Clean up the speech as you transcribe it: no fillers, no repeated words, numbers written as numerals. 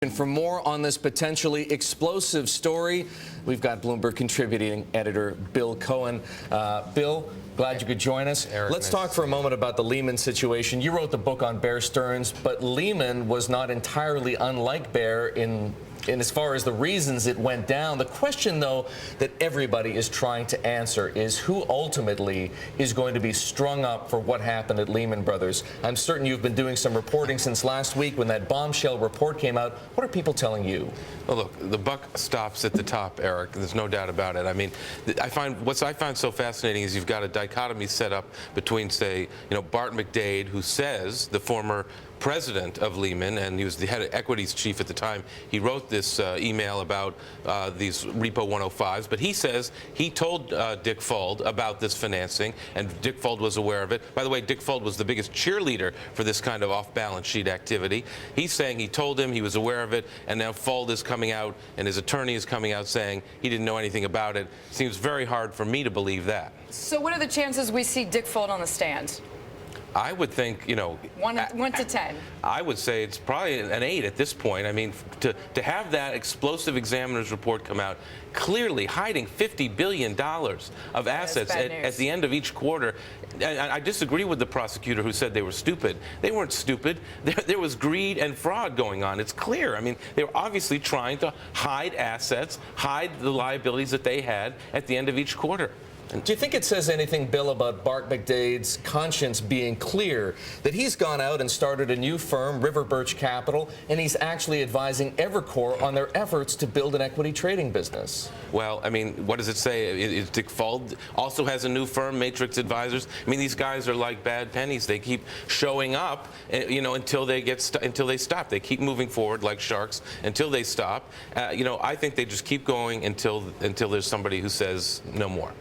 And for more on this potentially explosive story, we've got Bloomberg contributing editor Bill Cohan. Bill, glad you could join us. Erik, Let's talk for a moment about the Lehman situation. You wrote the book on Bear Stearns, but Lehman was not entirely unlike Bear in as far as the reasons it went down. The question, though, that everybody is trying to answer is who ultimately is going to be strung up for what happened at Lehman Brothers. I'm certain you've been doing some reporting since last week when that bombshell report came out. What are people telling you? Well, look, the buck stops at the top, Erik. There's no doubt about it. I mean, what I find so fascinating is you've got a dichotomy set up between, say, Bart McDade, who says, the former president of Lehman, and he was the head of equities chief at the time. He wrote this email about these repo 105s, but he says he told Dick Fuld about this financing, and Dick Fuld was aware of it. By the way, Dick Fuld was the biggest cheerleader for this kind of off-balance sheet activity. He's saying he told him, he was aware of it, and now Fuld is coming out, and his attorney is coming out saying he didn't know anything about it. Seems very hard for me to believe that. So what are the chances we see Dick Fuld on the stand? I would think, 1 to 10. I would say it's probably an 8 at this point. I mean, to have that explosive examiner's report come out, clearly hiding $50 billion of assets at the end of each quarter. I disagree with the prosecutor who said they were stupid. They weren't stupid. There was greed and fraud going on. It's clear. I mean, they were obviously trying to hide assets, hide the liabilities that they had at the end of each quarter. Do you think it says anything, Bill, about Bart McDade's conscience being clear that he's gone out and started a new firm, River Birch Capital, and he's actually advising Evercore on their efforts to build an equity trading business? Well, I mean, what does it say? Dick Fuld also has a new firm, Matrix Advisors. I mean, these guys are like bad pennies. They keep showing up, until they stop. They keep moving forward like sharks until they stop. I think they just keep going until there's somebody who says no more.